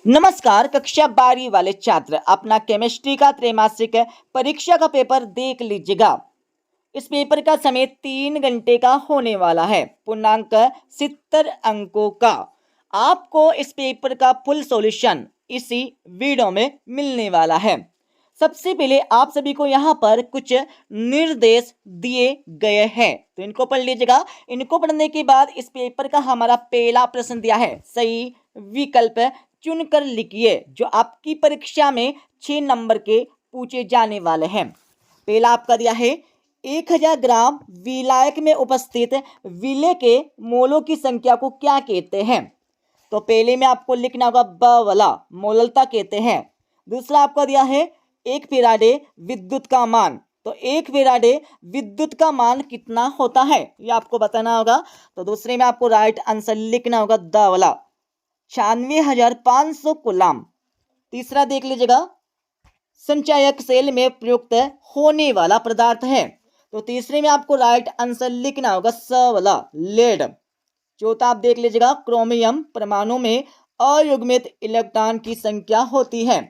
नमस्कार कक्षा 12वीं वाले छात्र, अपना केमिस्ट्री का त्रैमासिक परीक्षा का पेपर देख लीजिएगा। इस पेपर का समय 3 घंटे का होने वाला है। पूर्णांक 70 अंकों का। आपको इस पेपर का फुल सॉल्यूशन इसी वीडियो में मिलने वाला है। सबसे पहले आप सभी को यहाँ पर कुछ निर्देश दिए गए हैं, तो इनको पढ़ लीजिएगा। इनको पढ़ने के बाद इस पेपर का हमारा पहला प्रश्न दिया है, सही विकल्प चुनकर लिखिए जो आपकी परीक्षा में 6 नंबर के पूछे जाने वाले हैं। पहला आपका दिया है 1000 ग्राम विलायक में उपस्थित विलय के मोलों की संख्या को क्या कहते हैं। तो पहले में आपको लिखना होगा ब वाला, मोललता कहते हैं। दूसरा आपका दिया है 1 फैराडे विद्युत का मान, तो 1 फैराडे विद्युत का मान कितना होता है ये आपको बताना होगा। तो दूसरे में आपको राइट आंसर लिखना होगा द वाला, 96,500 कूलाम। तीसरा देख लीजिएगा, संचायक सेल में प्रयुक्त होने वाला पदार्थ है, तो तीसरे में आपको राइट आंसर लिखना होगा स वाला, लेड। चौथा आप देख लीजिएगा, क्रोमियम परमाणु में अयुग्मित इलेक्ट्रॉन की संख्या होती है,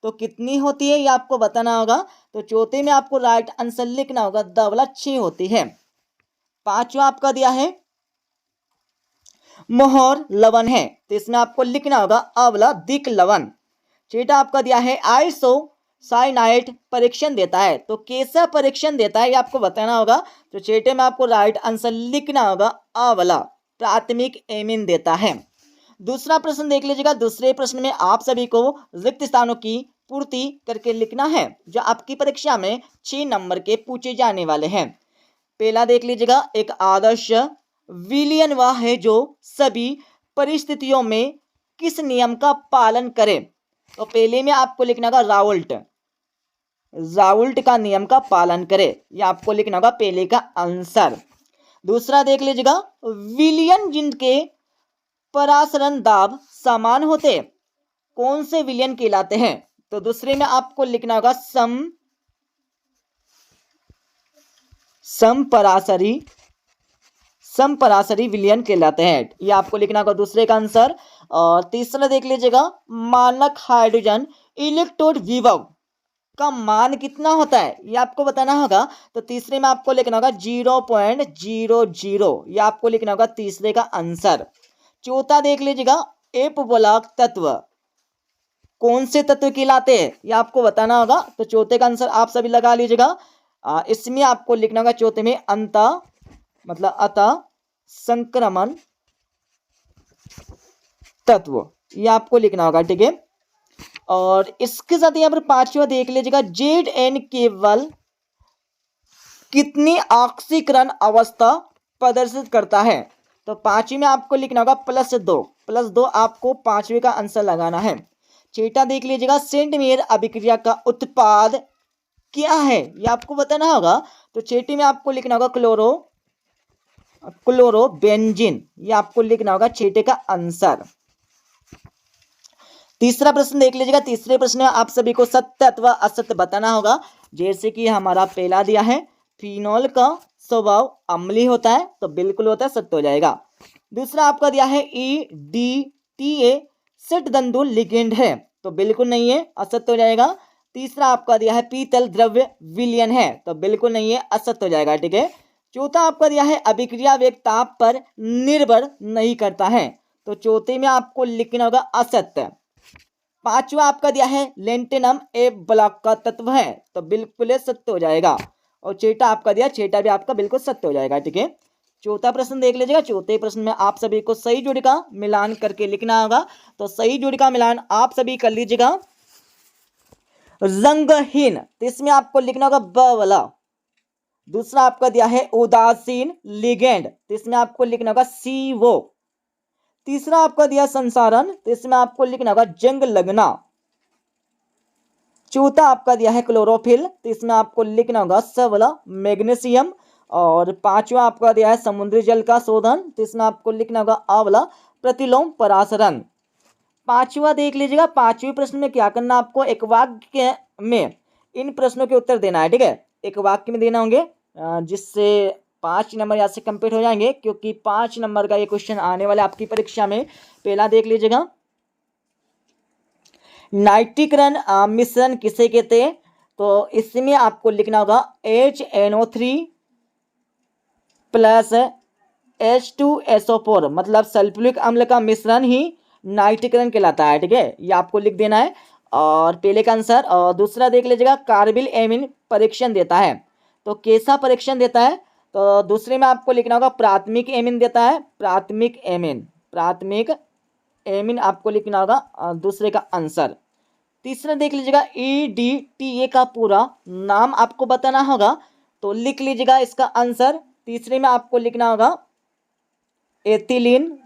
तो कितनी होती है ये आपको बताना होगा। तो चौथे में आपको राइट आंसर लिखना होगा द वाला, 6 होती है। पांचवा आपका दिया है मोहर लवण है, तो इसमें आपको लिखना होगा अ वाला, दिक लवण। छठा आपका दिया है आइसो साइनाइड परीक्षण देता है, तो कैसा परीक्षण देता है ये आपको बताना होगा। तो छठे में आपको राइट आंसर लिखना होगा अ वाला, प्राथमिक एमिन देता है। दूसरा प्रश्न देख लीजिएगा। दूसरे प्रश्न में आप सभी को रिक्त स्थानों की पूर्ति करके लिखना है जो आपकी परीक्षा में 6 नंबर के पूछे जाने वाले हैं। पहला देख लीजिएगा, एक आदर्श विलियन वह है जो सभी परिस्थितियों में किस नियम का पालन करे। तो पहले में आपको लिखना होगा राउल्ट, राउल्ट का नियम का पालन करे, यह आपको लिखना होगा पहले का आंसर। दूसरा देख लीजिएगा, विलियन जिनके परासरण दाब समान होते कौन से विलियन कहलाते हैं। तो दूसरे में आपको लिखना होगा समपरासरी विलियन कहलाते हैं, ये आपको लिखना होगा दूसरे का आंसर। और तीसरा देख लीजिएगा, मानक हाइड्रोजन इलेक्ट्रोड विभव का मान कितना होता है ये आपको बताना होगा। तो तीसरे में आपको लिखना होगा 0.00, ये आपको लिखना होगा तीसरे का आंसर। चौथा देख लीजिएगा, एप ब्लॉक तत्व कौन से तत्व कहलाते हैं ये आपको बताना होगा। तो चौथे का आंसर आप सभी लगा लीजिएगा। इसमें आपको लिखना होगा चौथे में अतः संक्रमण तत्व, ये आपको लिखना होगा, ठीक है। और इसके साथ यहाँ पर पांचवा देख लीजिएगा, Zn केवल कितनी ऑक्सीकरण अवस्था प्रदर्शित करता है। तो पांचवी में आपको लिखना होगा +2 आपको पांचवे का आंसर लगाना है। छठा देख लीजिएगा, सेंट मेयर अभिक्रिया का उत्पाद क्या है ये आपको बताना होगा। तो छठी में आपको लिखना होगा क्लोरोबेंजीन, ये आपको लिखना होगा छठे का आंसर। तीसरा प्रश्न देख लीजिएगा। तीसरे प्रश्न में आप सभी को सत्य अथवा असत्य बताना होगा। जैसे कि हमारा पहला दिया है, फिनोल का स्वभाव अम्लीय होता है, तो बिल्कुल होता है, सत्य हो जाएगा। दूसरा आपका दिया है EDTA षटदंडु लिगेंड है, तो बिल्कुल नहीं है, असत्य हो जाएगा। तीसरा आपका दिया है पीतल द्रव्य विलयन है, तो बिल्कुल नहीं है, असत्य हो जाएगा, ठीक है। चौथा आपका दिया है अभिक्रिया वेग ताप पर निर्भर नहीं करता है, तो चौथे में आपको लिखना होगा असत्य। पांचवा आपका दिया है लेंटेनम एप ब्लॉक का तत्व है, तो बिल्कुल सत्य हो जाएगा। और छठा आपका दिया, छठा भी आपका बिल्कुल सत्य हो जाएगा, ठीक है। चौथा प्रश्न देख लीजिएगा। चौथे प्रश्न में आप सभी को सही जोड़ी का मिलान करके लिखना होगा, तो सही जोड़ी का मिलान आप सभी कर लीजिएगा। रंगहीन, तो इसमें आपको लिखना होगा ब वाला। दूसरा आपका दिया है उदासीन लिगेंड, तो इसमें आपको लिखना होगा CO। तीसरा आपका दिया संसारण, तो इसमें आपको लिखना होगा जंग लगना। चौथा आपका दिया है क्लोरोफिल, तो इसमें आपको लिखना होगा स वाला, मैग्नीशियम। और पांचवा आपका दिया है समुद्री जल का शोधन, तो इसमें आपको लिखना होगा अ वाला, प्रतिलोम परासरण। पांचवा देख लीजिएगा। पांचवें प्रश्न में क्या करना, आपको एक वाक्य में इन प्रश्नों के उत्तर देना है, ठीक है। एक वाक्य में देना होंगे जिससे 5 नंबर यहाँ से कंप्लीट हो जाएंगे, क्योंकि 5 नंबर का ये क्वेश्चन आने वाला आपकी परीक्षा में। पहला देख लीजिएगा, नाइट्रीकरण मिश्रण किसे कहते हैं? तो इसमें आपको लिखना होगा HNO3 प्लस H2SO4 मतलब सल्फ्यूरिक अम्ल का मिश्रण ही नाइट्रीकरण कहलाता है। ठीक है, ये आपको लिख देना है और पहले का आंसर। और दूसरा देख लीजिएगा, कार्बिल एमिन परीक्षण देता है। तो कैसा परीक्षण देता है? तो दूसरे में आपको लिखना होगा प्राथमिक एमिन देता है, प्राथमिक एमिन आपको लिखना होगा दूसरे का आंसर। तीसरा देख लीजिएगा, EDTA का पूरा नाम आपको बताना होगा। तो लिख लीजिएगा इसका आंसर। तीसरे में आपको लिखना होगा ethylene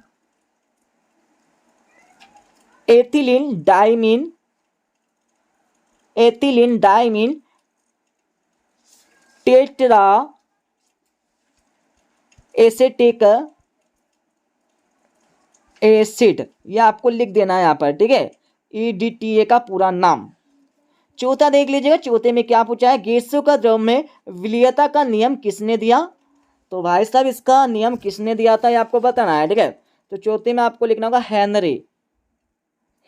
diamine tetra acetic acid, यह आपको लिख देना है यहाँ पर। ठीक है, EDTA का पूरा नाम। चौथा देख लीजिएगा, चौथे में क्या पूछा है? गैसों का द्रव में विलीयता का नियम किसने दिया? तो भाई साहब इसका नियम किसने दिया था ये आपको बताना है। ठीक है, तो चौथे में आपको लिखना होगा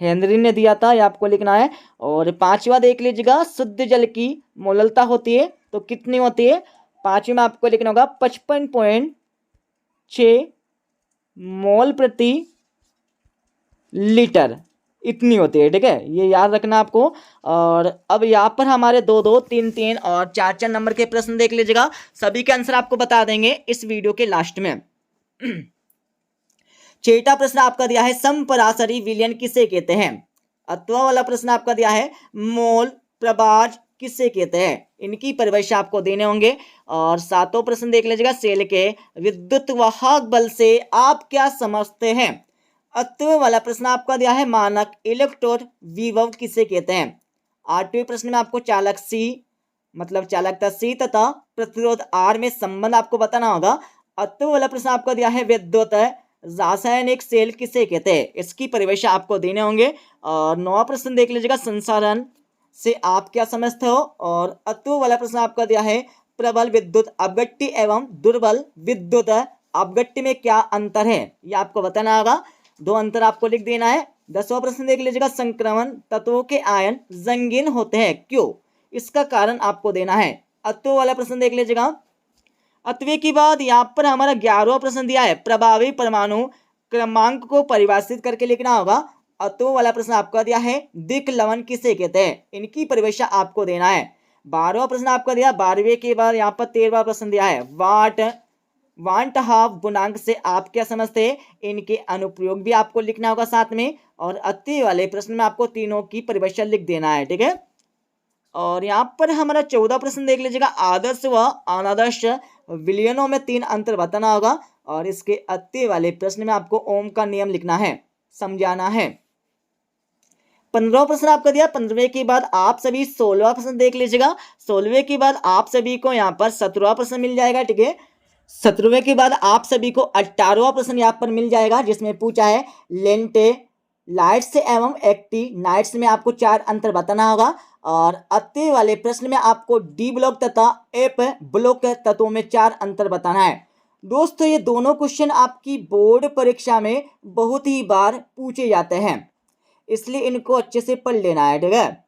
हेनरी ने दिया था, ये आपको लिखना है। और पांचवा देख लीजिएगा, शुद्ध जल की मोललता होती है तो कितनी होती है? पांचवे में आपको लिखना होगा 55.6 मोल प्रति लीटर, इतनी होती है। ठीक है, ये याद रखना आपको। और अब यहाँ पर हमारे 2-2, 3-3 और 4-4 नंबर के प्रश्न देख लीजिएगा। सभी के आंसर आपको बता देंगे इस वीडियो के लास्ट में। छठा प्रश्न आपका दिया है, समपराशरी विलयन किसे कहते हैं? अथवा वाला प्रश्न आपका दिया है, मोल प्रभाज किसे कहते हैं? इनकी परिभाषा आपको देने होंगे। और सातों प्रश्न देख लीजिएगा, सेल के विद्युत वाहक बल से आप क्या समझते हैं? अत्व वाला प्रश्न आपका दिया है, मानक इलेक्ट्रोड विभव किसे कहते हैं? आठवें प्रश्न में आपको चालक C मतलब चालकता C तथा प्रतिरोध R में संबंध आपको बताना होगा। अत्व वाला प्रश्न आपका दिया है, विद्युत रासायनिक सेल किसे कहते हैं? इसकी परिभाषा आपको देने होंगे। और नौवां प्रश्न देख लीजिएगा, संसारण से आप क्या समझते हो? और अत्व वाला प्रश्न आपका दिया है, प्रबल विद्युत अपघट्य एवं दुर्बल विद्युत अपघट्य में क्या अंतर है? ये आपको बताना होगा। 2 अंतर आपको लिख देना है। 10वां प्रश्न देख लीजिएगा, संक्रमण तत्वों के आयन रंगीन होते हैं क्यों? इसका कारण आपको देना है। अत्व वाला प्रश्न देख लीजिएगा। अत्वे के बाद यहाँ पर हमारा 11वां प्रश्न दिया है, प्रभावी परमाणु क्रमांक को परिभाषित करके लिखना होगा। अत्व वाला प्रश्न आपका दिया है, दिक् लवण किसे कहते हैं? इनकी परिभाषा आपको देना है। 12वां प्रश्न आपका दिया, 12वें के बाद यहाँ पर 13वां प्रश्न दिया है, वांट हाफ गुणांक से आप क्या समझते हैं? इनके अनुप्रयोग भी आपको लिखना होगा साथ में। और अति वाले प्रश्न में आपको तीनों की परिभाषा लिख देना है। ठीक है, और यहाँ पर हमारा 14 प्रश्न देख लीजिएगा, आदर्श व अनादर्श विलयनों में 3 अंतर बताना होगा। और इसके अति वाले प्रश्न में आपको ओम का नियम लिखना है, समझाना है। 15वां प्रश्न आपका दिया। 15वें के बाद आप सभी 16वां प्रश्न देख लीजिएगा। 16वें के बाद आप सभी को यहाँ पर 17वां प्रश्न मिल जाएगा। ठीक है, 17वें के बाद आप सभी को 18वां प्रश्न यहाँ पर मिल जाएगा, जिसमें पूछा है लेंटे लाइट्स एवं एक्टिनाइट्स में आपको 4 अंतर बताना होगा। और अति वाले प्रश्न में आपको डी ब्लॉक तथा एफ ब्लॉक तत्वों में 4 अंतर बताना है। दोस्तों, ये दोनों क्वेश्चन आपकी बोर्ड परीक्षा में बहुत ही बार पूछे जाते हैं, इसलिए इनको अच्छे से पढ़ लेना है। ठीक है,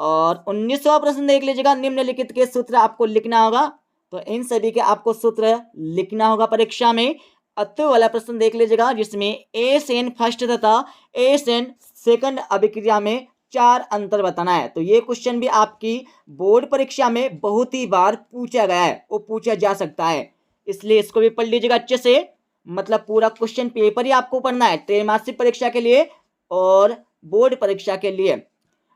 और 19वां प्रश्न देख लीजिएगा, निम्नलिखित के सूत्र आपको लिखना होगा। तो इन सभी के आपको सूत्र लिखना होगा परीक्षा में। अत्व वाला प्रश्न देख लीजिएगा, जिसमें ASN फर्स्ट तथा ASN सेकंड अभिक्रिया में 4 अंतर बताना है। तो ये क्वेश्चन भी आपकी बोर्ड परीक्षा में बहुत ही बार पूछा गया है, वो पूछा जा सकता है, इसलिए इसको भी पढ़ लीजिएगा अच्छे से। मतलब पूरा क्वेश्चन पेपर ही आपको पढ़ना है, त्रैमासिक परीक्षा के लिए और बोर्ड परीक्षा के लिए।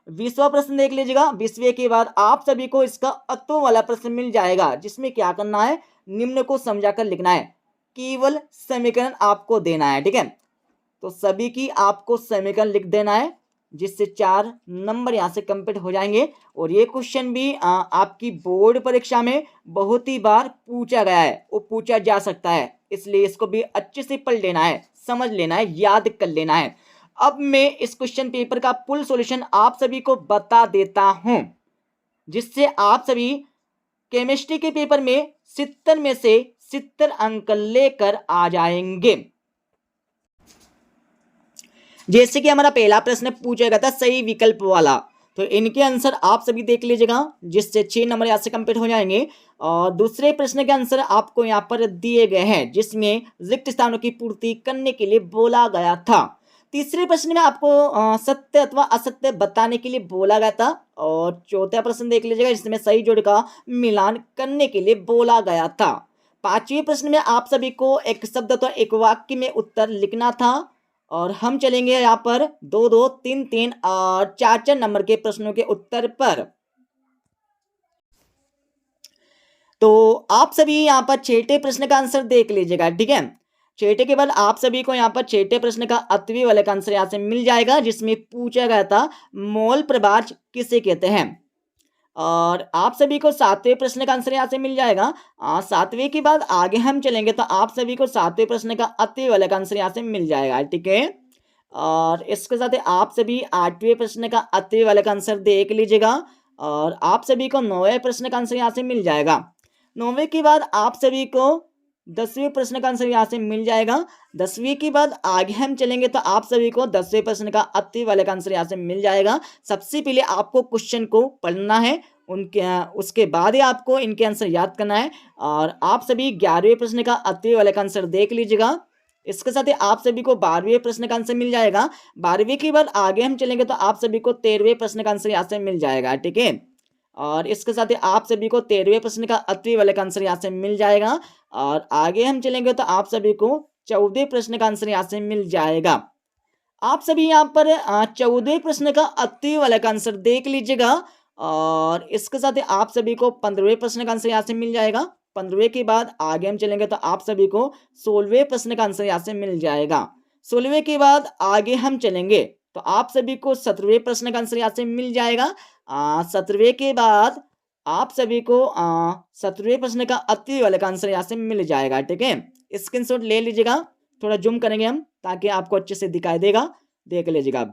20वां प्रश्न देख लीजिएगा। 20वें के बाद आप सभी को इसका अत्व वाला प्रश्न मिल जाएगा, जिसमें क्या करना है, निम्न को समझाकर लिखना है, केवल समीकरण आपको देना है। ठीक है, तो सभी की आपको समीकरण लिख देना है, जिससे 4 नंबर यहाँ से कंप्लीट हो जाएंगे। और ये क्वेश्चन भी आपकी बोर्ड परीक्षा में बहुत ही बार पूछा गया है, वो पूछा जा सकता है, इसलिए इसको भी अच्छे से पढ़ लेना है, समझ लेना है, याद कर लेना है। अब मैं इस क्वेश्चन पेपर का फुल सॉल्यूशन आप सभी को बता देता हूं, जिससे आप सभी केमिस्ट्री के पेपर में 70 में से 70 अंक लेकर आ जाएंगे। जैसे कि हमारा पहला प्रश्न पूछा गया था सही विकल्प वाला, तो इनके आंसर आप सभी देख लीजिएगा, जिससे 6 नंबर यहाँ से कंप्लीट हो जाएंगे। और दूसरे प्रश्न के आंसर आपको यहाँ पर दिए गए हैं, जिसमें रिक्त स्थानों की पूर्ति करने के लिए बोला गया था। तीसरे प्रश्न में आपको सत्य अथवा असत्य बताने के लिए बोला गया था। और चौथा प्रश्न देख लीजिएगा, जिसमें सही जोड़ का मिलान करने के लिए बोला गया था। पांचवें प्रश्न में आप सभी को एक शब्द अथवा एक वाक्य में उत्तर लिखना था। और हम चलेंगे यहाँ पर 2-2, 3-3 और 4-4 नंबर के प्रश्नों के उत्तर पर। तो आप सभी यहाँ पर छठे प्रश्न का आंसर देख लीजिएगा, ठीक है। छठे के बाद आप सभी को यहाँ पर छठे प्रश्न का अतवी वाले का आंसर यहाँ से मिल जाएगा, जिसमें पूछा गया था मोल प्रभाज किसे कहते हैं। और आप सभी को सातवें प्रश्न का आंसर यहाँ से मिल जाएगा। सातवें के बाद आगे हम चलेंगे तो आप सभी को सातवें प्रश्न का अतवी वाले का आंसर यहाँ से मिल जाएगा, ठीक है। और इसके साथ ही आप सभी आठवें प्रश्न का अतवी वाले का आंसर देख लीजिएगा। और आप सभी को नौवें प्रश्न का आंसर यहाँ से मिल जाएगा। नौवें के बाद आप सभी को 10वें प्रश्न का आंसर यहाँ से मिल जाएगा। 10वीं के बाद आगे हम चलेंगे तो आप सभी को 10वें प्रश्न का अति वाले का आंसर यहाँ से मिल जाएगा। सबसे पहले आपको क्वेश्चन को पढ़ना है, उसके बाद ही आपको इनके आंसर याद करना है। और आप सभी 11वें प्रश्न का अति वाले का आंसर देख लीजिएगा। इसके साथ ही आप सभी को 12वें प्रश्न का आंसर मिल जाएगा। 12वीं के बाद आगे हम चलेंगे तो आप सभी को 13वें प्रश्न का आंसर यहाँ से मिल जाएगा, ठीक है। और इसके साथ ही आप सभी को 13वें प्रश्न का अतवी वाले का आंसर यहाँ से मिल जाएगा। और आगे हम चलेंगे तो आप सभी को 14वें प्रश्न का आंसर यहाँ से मिल जाएगा। आप सभी यहाँ पर 14वें प्रश्न का अतवी वाले का आंसर देख लीजिएगा। और इसके साथ ही आप सभी को 15वें प्रश्न का आंसर यहाँ से मिल जाएगा। 15वें के बाद आगे हम चलेंगे तो आप सभी को 16वें प्रश्न का आंसर यहाँ से मिल जाएगा। 16वें के बाद आगे हम चलेंगे तो आप सभी को 17वें प्रश्न का आंसर यहाँ से मिल जाएगा। 17वें के बाद आप सभी को 17वें प्रश्न का अति वाले का आंसर यहाँ से मिल जाएगा, ठीक है। स्क्रीनशॉट ले लीजिएगा, थोड़ा जूम करेंगे हम ताकि आपको अच्छे से दिखाई देगा, देख लीजिएगा।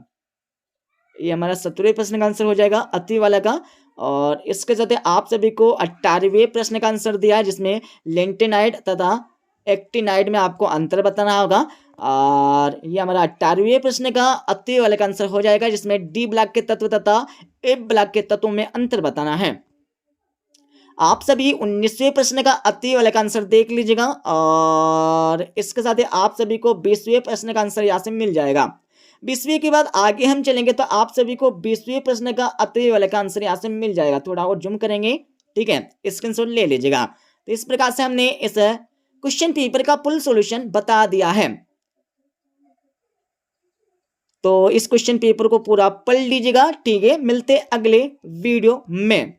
ये हमारा 17वें प्रश्न का आंसर हो जाएगा अति वाला का। और इसके साथ आप सभी को 18वें प्रश्न का आंसर दिया है, जिसमें लेंटेनाइड तथा एक्टिनाइड में आपको अंतर बताना होगा। और ये हमारा 18वें प्रश्न का अति वाले का आंसर हो जाएगा, जिसमें डी ब्लॉक के तत्व तथा ए ब्लॉक के तत्वों में अंतर बताना है। आप सभी 19वें प्रश्न का अति वाले का आंसर देख लीजिएगा। और इसके साथ ही आप सभी को 20वें प्रश्न का आंसर यहाँ से मिल जाएगा। 20वीं के बाद आगे हम चलेंगे तो आप सभी को 20वें प्रश्न का अति वाले का आंसर यहाँ से मिल जाएगा। थोड़ा और जूम करेंगे, ठीक है, स्क्रीनशॉट ले लीजिएगा। तो इस प्रकार से हमने इस क्वेश्चन पेपर का फुल सॉल्यूशन बता दिया है। तो इस क्वेश्चन पेपर को पूरा पढ़ लीजिएगा, ठीक है। मिलते अगले वीडियो में।